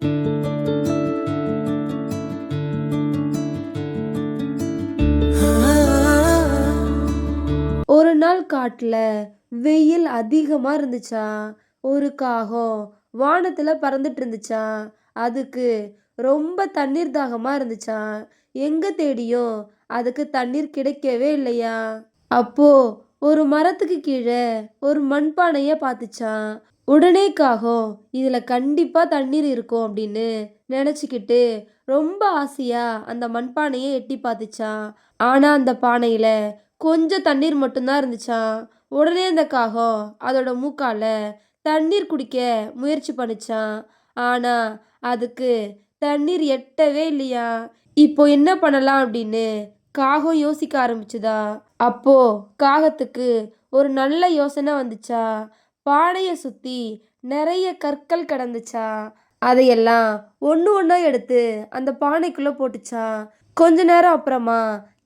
ஒரு நாள் காட்டுல வெயில் அதிகமா இருந்துச்சாம். ஒரு காகம் வானத்துல பறந்துட்டு இருந்துச்சாம். அதுக்கு ரொம்ப தண்ணீர் தாகமா இருந்துச்சாம். எங்க தேடியும் அதுக்கு தண்ணீர் கிடைக்கவே இல்லையாம். அப்போ ஒரு மரத்துக்கு கீழே ஒரு மண்பானைய பார்த்துச்சாம். உடனே காகம் இதுல கண்டிப்பா தண்ணீர் இருக்கும் அப்படின்னு நினைச்சுக்கிட்டு ரொம்ப ஆசையா அந்த மண்பானைய எட்டி பார்த்துச்சாம். ஆனா அந்த பானையில கொஞ்சம் தண்ணீர் மட்டும்தான் இருந்துச்சாம். உடனே அந்த காகம் அதோட மூக்கால தண்ணீர் குடிக்க முயற்சி பண்ணுச்சாம். ஆனா அதுக்கு தண்ணீர் எட்டவே இல்லையாம். இப்போ என்ன பண்ணலாம் அப்படின்னு காகம் யோசிக்க ஆரம்பிச்சுதா. அப்போ காகத்துக்கு ஒரு நல்ல யோசனை வந்துச்சா. பானைய சுத்தி நிறைய கற்கள் கிடந்துச்சா. அதையெல்லாம் ஒண்ணு ஒண்ணா எடுத்து அந்த பானைக்குள்ள போட்டுச்சாம். கொஞ்ச நேரம் அப்புறமா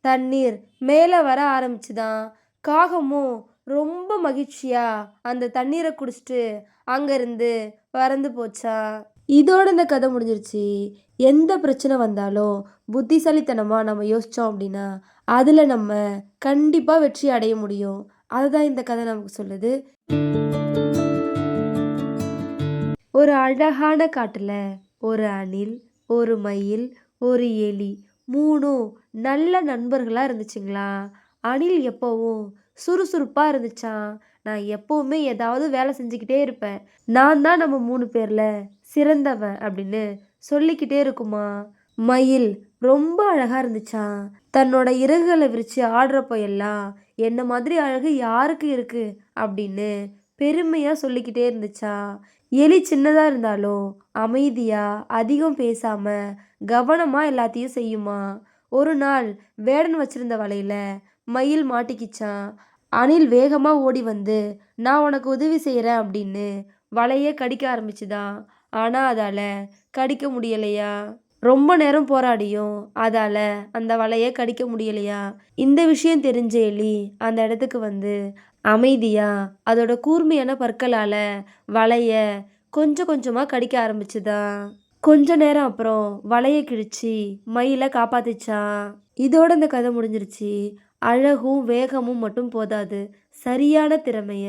தண்ணீர் மேல வர ஆரம்பிச்சுதாம். காகமும் ரொம்ப மகிழ்ச்சியா அந்த தண்ணீரை குடிச்சிட்டு அங்கிருந்து பறந்து போச்சாம். இதோட இந்த கதை முடிஞ்சிருச்சு. எந்த பிரச்சனை வந்தாலும் புத்திசாலித்தனமா நம்ம யோசிச்சோம் அப்படின்னா அதுல நம்ம கண்டிப்பா வெற்றி அடைய முடியும். அதுதான் இந்த கதை நமக்கு சொல்லுது. ஒரு அழகான காட்டுல ஒரு அணில், ஒரு மயில், ஒரு எலி 3ம் நல்ல நண்பர்களா இருந்துச்சுங்களா. அணில் எப்பவும் சுறுசுறுப்பா இருந்துச்சாம். நான் எப்பவுமே ஏதாவது வேலை செஞ்சுக்கிட்டே இருப்பேன். நான் தான் நம்ம 3 பேர்ல சிறந்தவன் அப்படின்னு சொல்லிக்கிட்டே இருக்குமா. மயில் ரொம்ப அழகா இருந்துச்சாம். தன்னோட இறகுகளை விரிச்சு ஆடுறப்போ எல்லாம் என்ன மாதிரி அழகு யாருக்கு இருக்கு அப்படின்னு பெருமையா சொல்லிக்கிட்டே இருந்துச்சா. எலி சின்னதா இருந்தாலும் அமைதியா அதிகம் பேசாம கவனமா எல்லாத்தையும் செய்யுமா. ஒரு நாள் வேடன் வச்சிருந்த வலையில மயில் மாட்டிக்கிச்சான். அணில் வேகமா ஓடி வந்து நான் உனக்கு உதவி செய்யறேன் அப்படின்னு வலைய கடிக்க ஆரம்பிச்சுதான். ஆனா அதால கடிக்க முடியலையா. ரொம்ப நேரம் போராடியும் அதால அந்த வலைய கடிக்க முடியலையா. இந்த விஷயம் தெரிஞ்ச எலி அந்த இடத்துக்கு வந்து அமைதியா அதோட கூர்மையான பற்களால வலைய கொஞ்சம் கொஞ்சமா கடிக்க ஆரம்பிச்சுதான். கொஞ்ச நேரம் அப்புறம் வலைய கிழிச்சு மயிலை காப்பாத்திச்சான். இதோட இந்த கதை முடிஞ்சிருச்சு. அழகும் வேகமும் மட்டும் போதாது. சரியான திறமைய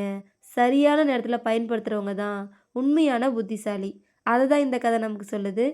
சரியான நேரத்துல பயன்படுத்துறவங்க தான் உண்மையான புத்திசாலி. அதை தான் இந்த கதை நமக்கு சொல்லுது.